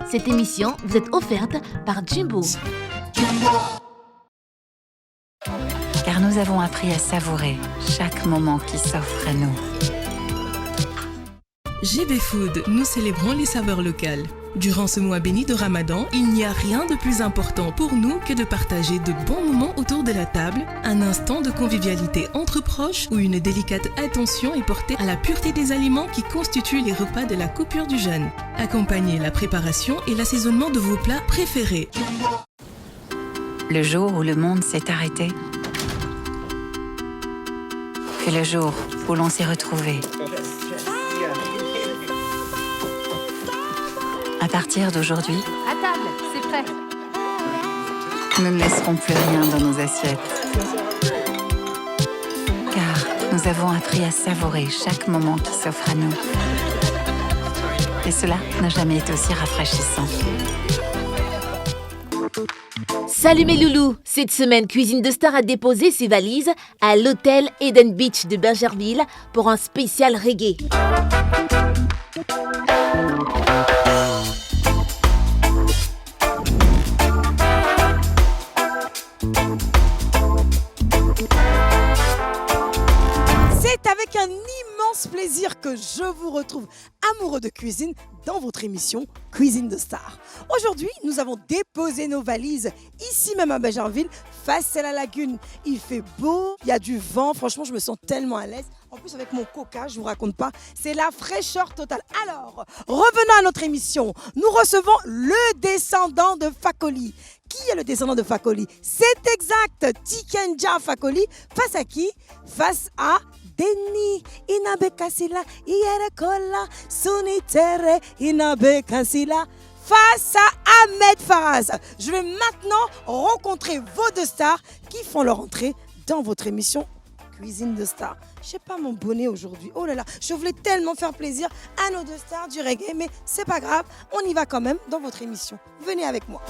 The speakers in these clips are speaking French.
Cette émission vous est offerte par Jumbo. Car nous avons appris à savourer chaque moment qui s'offre à nous. GB Food, nous célébrons les saveurs locales. Durant ce mois béni de Ramadan, il n'y a rien de plus important pour nous que de partager de bons moments autour de la table, un instant de convivialité entre proches où une délicate attention est portée à la pureté des aliments qui constituent les repas de la coupure du jeûne. Accompagnez la préparation et l'assaisonnement de vos plats préférés. Le jour où le monde s'est arrêté, fut le jour où l'on s'est retrouvés. À partir d'aujourd'hui, À table, c'est prêt. nous ne laisserons plus rien dans nos assiettes. Car nous avons appris à savourer chaque moment qui s'offre à nous. Et cela n'a jamais été aussi rafraîchissant. Salut mes loulous! Cette semaine, Cuisine de Star a déposé ses valises à l'hôtel Eden Beach de Bergerville pour un spécial reggae. C'est avec un immense plaisir que je vous retrouve amoureux de cuisine dans votre émission Cuisine de Star. Aujourd'hui, nous avons déposé nos valises ici même à Bergerville, face à la lagune. Il fait beau, il y a du vent, franchement je me sens tellement à l'aise. En plus avec mon coca, je vous raconte pas, c'est la fraîcheur totale. Alors, revenons à notre émission. Nous recevons le descendant de Fakoli. Qui est le descendant de Fakoli? C'est exact, Tikenja Fakoli. Face à qui? Face à Deni Inabekasila Ierekola Sunitere Inabekasila. Face à Ahmed Faraz. Je vais maintenant rencontrer vos deux stars qui font leur entrée dans votre émission Cuisine de Stars. Je sais pas mon bonnet aujourd'hui. Oh là là, je voulais tellement faire plaisir à nos deux stars du reggae, mais c'est pas grave, on y va quand même dans votre émission. Venez avec moi.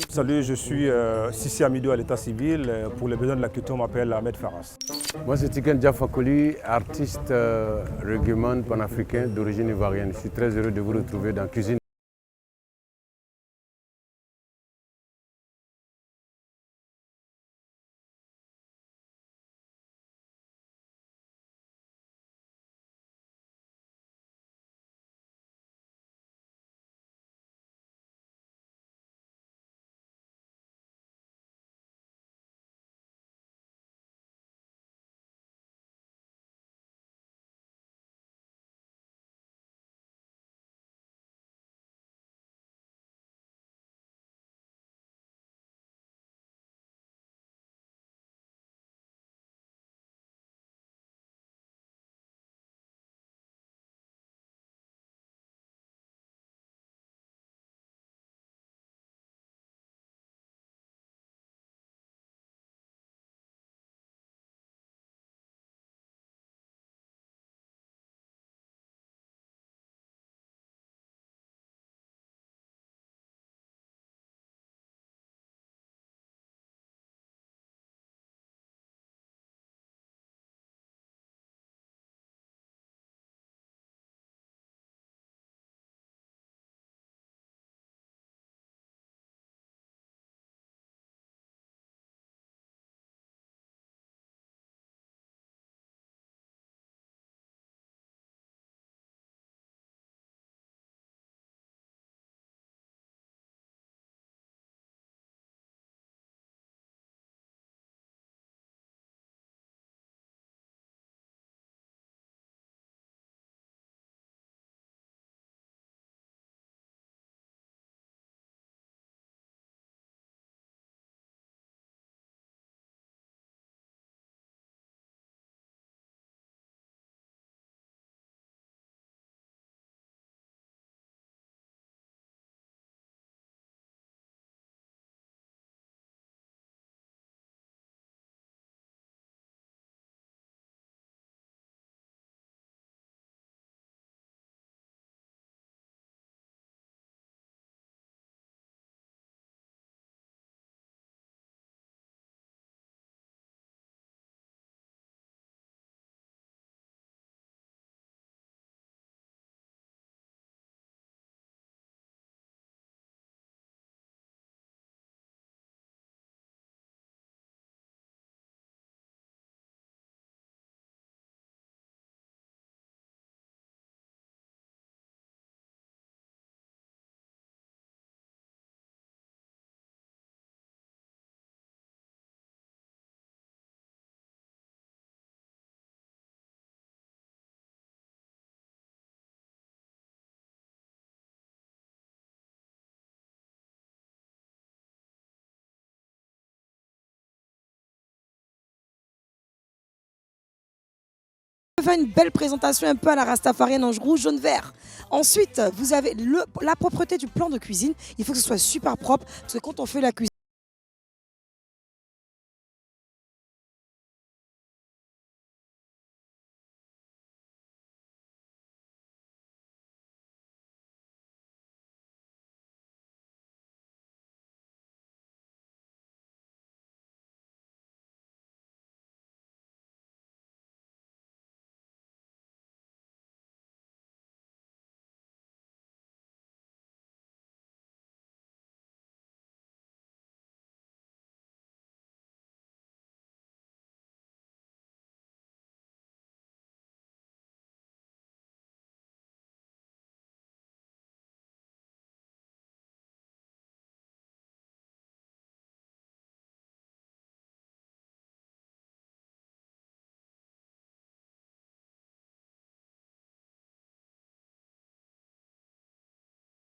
Salut, je suis Sissi Amidou à l'état civil. Pour les besoins de la culture, on m'appelle Ahmed Faras. Moi, c'est Tiken Fakoli, artiste reggaeman panafricain d'origine ivoirienne. Je suis très heureux de vous retrouver dans Cuisine. Faire une belle présentation un peu à la rastafarienne en rouge, jaune, vert. Ensuite, vous avez la propreté du plan de cuisine. Il faut que ce soit super propre parce que quand on fait la cuisine,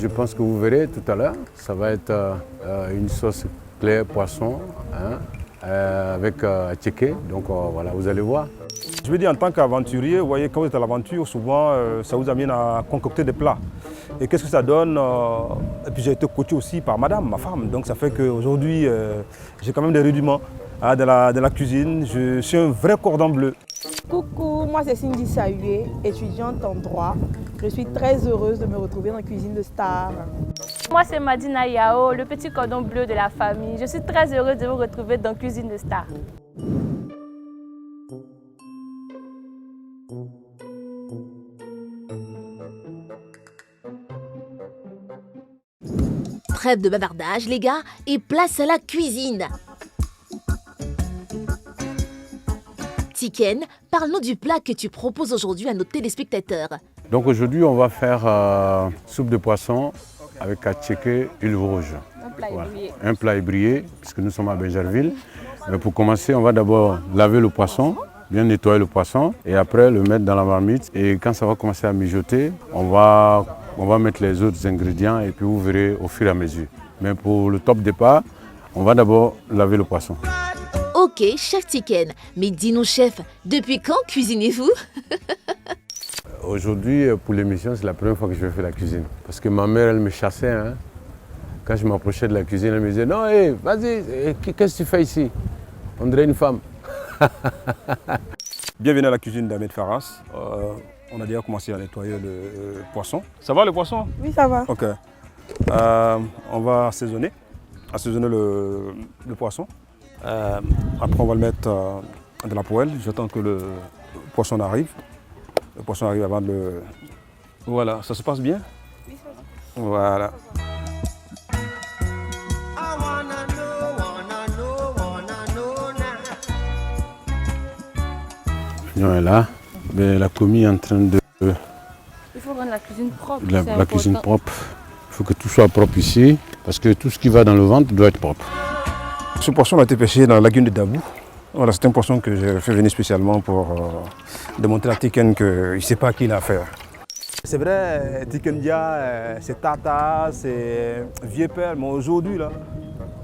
Je pense que vous verrez tout à l'heure, ça va être une sauce claire poisson hein, avec tchéké. Donc voilà, vous allez voir. Je veux dire, en tant qu'aventurier, vous voyez, quand vous êtes à l'aventure, souvent, ça vous amène à concocter des plats. Et qu'est-ce que ça donne? Et puis j'ai été coaché aussi par madame, ma femme. Donc ça fait qu'aujourd'hui, j'ai quand même des rudiments dans la cuisine. Je suis un vrai cordon bleu. Coucou, moi c'est Cindy Sahué, étudiante en droit. Je suis très heureuse de me retrouver dans la cuisine de Star. Moi c'est Madina Yao, le petit cordon bleu de la famille. Je suis très heureuse de vous retrouver dans la cuisine de Star. Trêve de bavardage, les gars, et place à la cuisine. Tiken, parle-nous du plat que tu proposes aujourd'hui à nos téléspectateurs. Donc aujourd'hui, on va faire soupe de poisson avec tchéké, huile rouge. Un plat ébrié. Un plat ébrié, puisque nous sommes à Benjerville. Mais pour commencer, on va d'abord laver le poisson, bien nettoyer le poisson, et après le mettre dans la marmite. Et quand ça va commencer à mijoter, on va mettre les autres ingrédients et puis vous verrez au fur et à mesure. Mais pour le top départ, on va d'abord laver le poisson. Ok, chef Tiken, mais dis-nous chef, depuis quand cuisinez-vous? Aujourd'hui, pour l'émission, c'est la première fois que je vais faire la cuisine. Parce que ma mère, elle me chassait. Hein. Quand je m'approchais de la cuisine, elle me disait « Non, hey, vas-y, qu'est-ce que tu fais ici? On dirait une femme. » Bienvenue à la cuisine d'Ahmed Faras. On a déjà commencé à nettoyer le poisson. Ça va le poisson? Oui, ça va. Ok. On va assaisonner le poisson. Après, on va le mettre dans la poêle. J'attends que le poisson arrive. Le poisson arrive avant de le... Voilà, ça se passe bien? Oui, ça va. Voilà. Et là, la commis est en train de... Il faut rendre la cuisine propre. La cuisine propre. Il faut que tout soit propre ici, parce que tout ce qui va dans le ventre doit être propre. Ce poisson a été pêché dans la lagune de Dabou. Voilà, c'est un poisson que j'ai fait venir spécialement pour démontrer à Tiken qu'il ne sait pas à qui il a affaire. C'est vrai, Tiken Dia, c'est tata, c'est vieux père, mais aujourd'hui, là,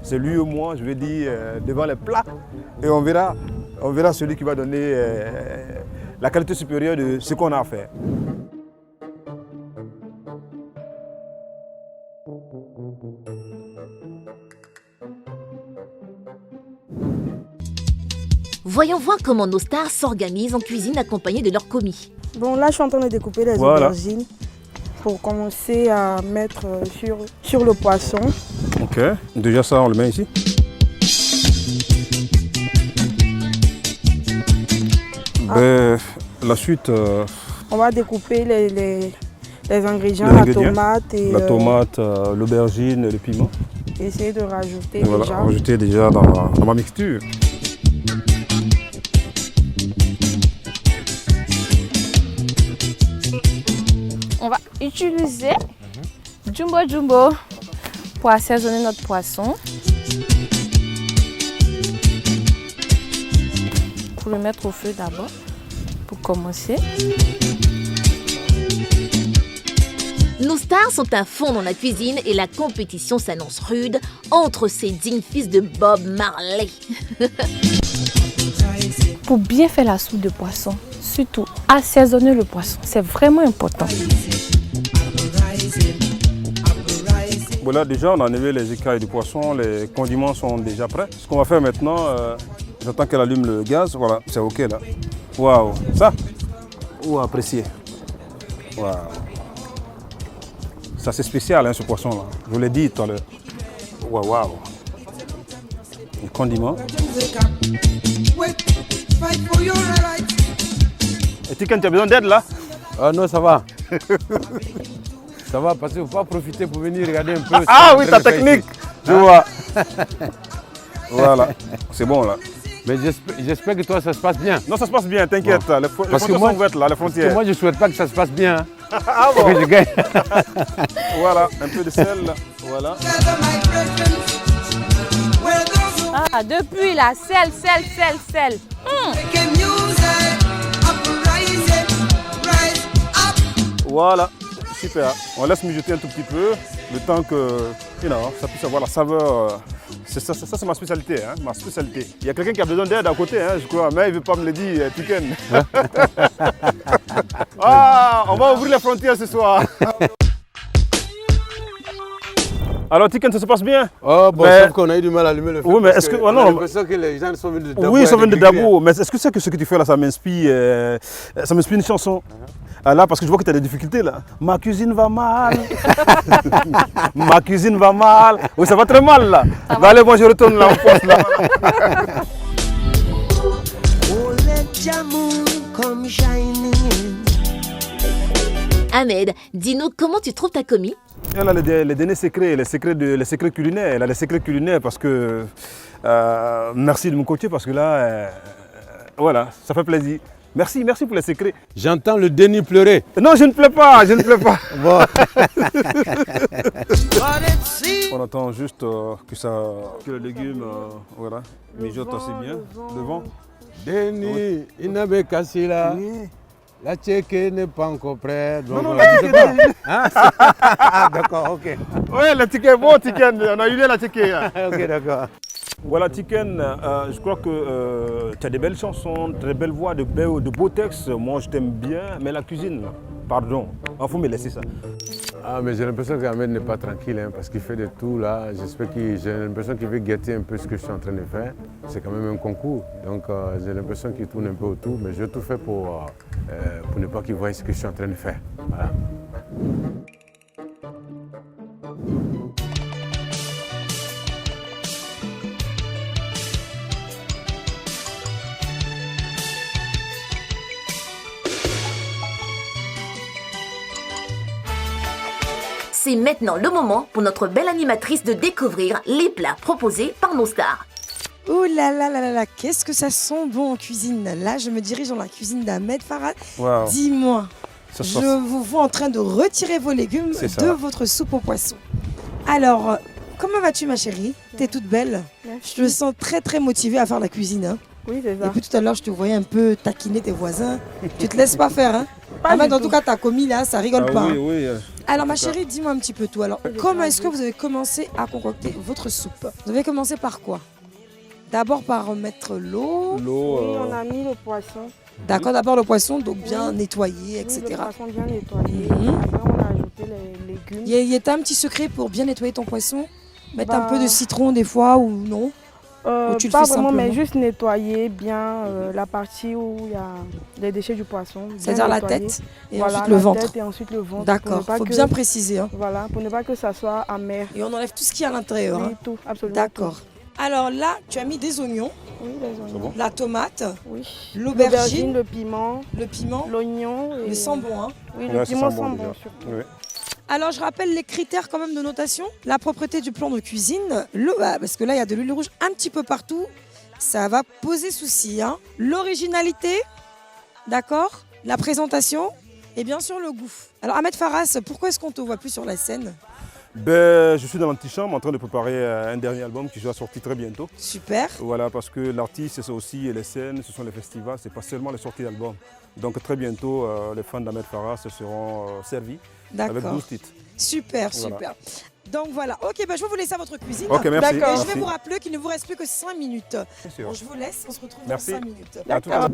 c'est lui ou moi, je vais dire, devant les plats. Et on verra celui qui va donner la qualité supérieure de ce qu'on a à faire. Voyons voir comment nos stars s'organisent en cuisine accompagnés de leurs commis. Bon, là je suis en train de découper les aubergines pour commencer à mettre sur le poisson. Ok, déjà ça on le met ici. La suite... On va découper les ingrédients, la tomate, l'aubergine, le piment. Essayer de rajouter voilà, déjà. Rajouter déjà dans ma mixture. On va utiliser Jumbo pour assaisonner notre poisson. Pour le mettre au feu d'abord, pour commencer. Nos stars sont à fond dans la cuisine et la compétition s'annonce rude entre ces dignes fils de Bob Marley. Pour bien faire la soupe de poisson, surtout assaisonner le poisson, c'est vraiment important. Voilà, déjà on a enlevé les écailles du poisson, les condiments sont déjà prêts. Ce qu'on va faire maintenant, j'attends qu'elle allume le gaz, voilà, c'est ok là. Waouh, ça, ou apprécier. Waouh. Ça c'est spécial hein, ce poisson là, je vous l'ai dit tout à l'heure. Waouh, waouh. Les condiments. Et Tiken, tu as besoin d'aide là? Ah non, ça va. Ça va, parce qu'il ne faut pas profiter pour venir regarder un peu. Ah oui, ta technique, je vois. Voilà, c'est bon là. Mais j'espère que toi, ça se passe bien. Non, ça se passe bien, t'inquiète. Bon. Les frontières sont ouvertes là, les frontières. Parce que moi, je ne souhaite pas que ça se passe bien. Ah bon? Que je gagne. Voilà, un peu de sel, voilà. Ah, depuis là, sel. Voilà, super. On laisse mijoter un tout petit peu, le temps que ça puisse avoir la saveur. Ça c'est ma spécialité, hein, ma spécialité. Il y a quelqu'un qui a besoin d'aide à côté, hein, je crois, mais il ne veut pas me le dire, Tiken. Ah, on va ouvrir les frontières ce soir. Alors Tiken, ça se passe bien? Oh bon, mais... sauf qu'on a eu du mal à allumer le feu. Oui, mais est-ce que... On a l'impression que les gens sont venus de Dabo. Oui, ils sont venus de Dabo, mais est-ce que c'est que ce que tu fais là, ça m'inspire une chanson? Ah, là, parce que je vois que tu as des difficultés là. Ma cuisine va mal. Ma cuisine va mal. Oui, ça va très mal là. Bah, allez, moi je retourne là en poste là. Ahmed, dis-nous comment tu trouves ta commis? Elle a les derniers secrets, les secrets culinaires. Elle a les secrets culinaires parce que... merci de me coacher parce que là, voilà, ça fait plaisir. Merci pour les secrets. J'entends le déni pleurer. Non, je ne pleure pas, je ne pleure pas. Bon. On attend juste que les légumes, voilà, mijotent assez bien. Le vent. Déni, Inabe Kassila. La tchéké n'est pas encore prête. Non, non, la tchéké est Ah, d'accord, ok. Oui, la tchéké est bon, Tiken. On a eu la tchéké. Ok, d'accord. Voilà, Tiken, je crois que tu as des belles chansons, très belles voix, de beaux textes. Moi, je t'aime bien, mais la cuisine, pardon, il faut me laisser ça. Ah, mais j'ai l'impression qu'Ahmed n'est pas tranquille, hein, parce qu'il fait de tout là. J'ai l'impression qu'il veut guetter un peu ce que je suis en train de faire. C'est quand même un concours, donc j'ai l'impression qu'il tourne un peu autour, mais je vais tout faire pour ne pas qu'il voie ce que je suis en train de faire. Voilà. C'est maintenant le moment pour notre belle animatrice de découvrir les plats proposés par nos stars. Ouh là là là là là, qu'est-ce que ça sent bon en cuisine. Là, je me dirige dans la cuisine d'Ahmed Farhat. Wow. Dis-moi, je vous vois en train de retirer vos légumes de votre soupe au poisson. Alors, comment vas-tu ma chérie? T'es toute belle. Merci. Je te sens très très motivée à faire la cuisine. Hein. Oui, c'est ça. Et puis tout à l'heure, je te voyais un peu taquiner tes voisins. Tu te laisses pas faire, hein? Pas Ahmed, du en tout. tout cas, t'as commis là, ça rigole pas. Oui, hein. oui. Alors ma chérie, dis-moi un petit peu tout. Alors, comment est-ce que vous avez commencé à concocter votre soupe? Vous avez commencé par quoi? D'abord par mettre l'eau. L'eau. Oui, on a mis le poisson. D'accord, d'abord le poisson, donc bien nettoyé, Oui, etc. le poisson bien nettoyé. Mhm. Après, on a ajouté les légumes. Il y a un petit secret pour bien nettoyer ton poisson? Mettre un Bah. peu de citron des fois ou non? Ou tu le Pas fais vraiment, mais simplement? juste nettoyer bien la partie où il y a les déchets du poisson. bien C'est-à-dire la nettoyer. tête et Voilà, ensuite le la ventre. tête et ensuite le ventre. D'accord, pour ne pas faut que- bien préciser. Hein. Voilà, pour ne pas que ça soit amer. Et on enlève tout ce qu'il y a à l'intérieur. Oui, hein. tout, absolument. D'accord. Alors là, tu as mis des oignons, tout. Oui, les oignons. bon la tomate, Oui. l'aubergine, Le piment, le piment, l'oignon. et- le sambon. Hein. Oui, Ouais, le ça piment sent bon, sent déjà. bon surtout. Oui. Alors je rappelle les critères quand même de notation. La propreté du plan de cuisine, parce que là il y a de l'huile rouge un petit peu partout. Ça va poser souci. Hein. L'originalité, d'accord? La présentation et bien sûr le goût. Alors Ahmed Farhat, pourquoi est-ce qu'on ne te voit plus sur la scène? Ben, je suis dans l'antichambre en train de préparer un dernier album qui va sortir très bientôt. Super. Voilà, parce que l'artiste, c'est aussi les scènes, ce sont les festivals, c'est pas seulement les sorties d'albums. Donc très bientôt, les fans d'Ahmed Farhat se seront servis avec D'accord. 12 titres. Super, Voilà. super. Donc voilà. Ok, ben, je vais vous laisser à votre cuisine. Ok, merci. D'accord. Et je vais Merci. vous rappeler qu'il ne vous reste plus que 5 minutes. Bien sûr. Bon, je vous laisse, on se retrouve Merci. dans 5 minutes. À tout à l'heure.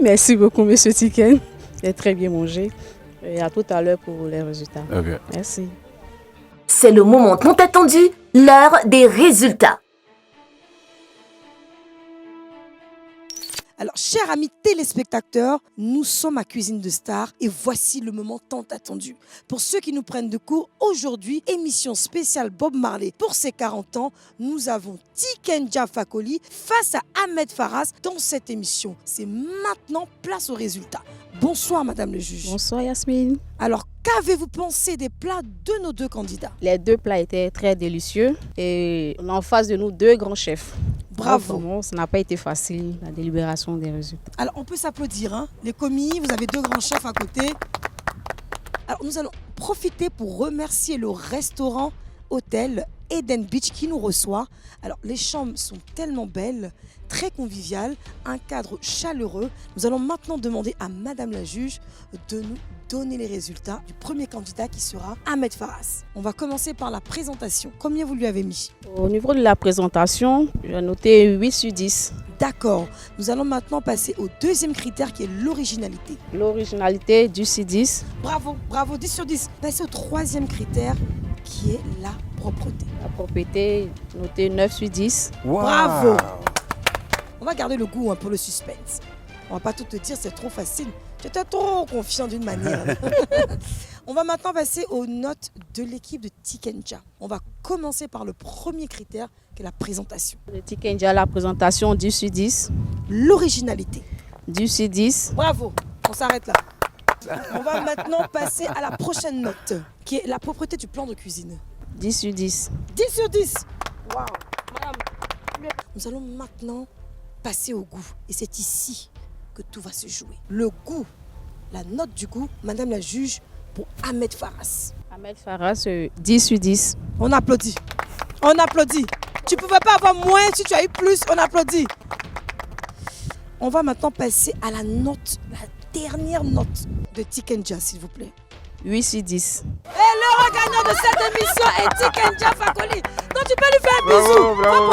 Merci beaucoup, Monsieur Tiken. J'ai très bien mangé. Et à tout à l'heure pour les résultats. Ok. Merci. C'est le moment tant attendu, l'heure des résultats. Alors, chers amis téléspectateurs, nous sommes à Cuisine de Star et voici le moment tant attendu. Pour ceux qui nous prennent de court, aujourd'hui, émission spéciale Bob Marley pour ses 40 ans, nous avons Tiken Jah Fakoly face à Ahmed Faras dans cette émission. C'est maintenant place aux résultats. Bonsoir Madame le juge. Bonsoir Yasmine. Alors, qu'avez-vous pensé des plats de nos deux candidats? Les deux plats étaient très délicieux et on a en face de nous deux grands chefs. Bravo. Vraiment, ça n'a pas été facile, la délibération des résultats. Alors, on peut s'applaudir, hein. Les commis, vous avez deux grands chefs à côté. Alors, nous allons profiter pour remercier le restaurant Hôtel Eden Beach qui nous reçoit. Alors, les chambres sont tellement belles, très conviviales, un cadre chaleureux. Nous allons maintenant demander à Madame la juge de nous donner les résultats du premier candidat qui sera Ahmed Faras. On va commencer par la présentation. Combien vous lui avez mis? Au niveau de la présentation, j'ai noté 8 sur 10. D'accord. Nous allons maintenant passer au deuxième critère qui est l'originalité. L'originalité, 10 sur 10. Bravo, bravo, 10 sur 10. Passer au troisième critère qui est la propreté. La propriété, noté 9 sur 10. Wow. Bravo. On va garder le goût pour le suspense. On va pas tout te dire, c'est trop facile. Tu étais trop confiant d'une manière. On va maintenant passer aux notes de l'équipe de Tikenja. On va commencer par le premier critère qui est la présentation. Le Tikenja, la présentation, 10 sur 10. L'originalité. 10 sur 10. Bravo, on s'arrête là. On va maintenant passer à la prochaine note qui est la propreté du plan de cuisine. 10 sur 10. 10 sur 10. Waouh. Nous allons maintenant passer au goût. Et c'est ici que tout va se jouer. Le goût, la note du goût, Madame la juge, pour Ahmed Faras. Ahmed Faras, 10 sur 10. On applaudit. On applaudit. Tu ne pouvais pas avoir moins si tu as eu plus. On applaudit. On va maintenant passer à la note, la dernière note de Tikenja, s'il vous plaît. 8 sur 10. Et le gagnant de cette émission est Tikenja Fakoli. Donc tu peux lui faire un bisou. Bravo, bravo,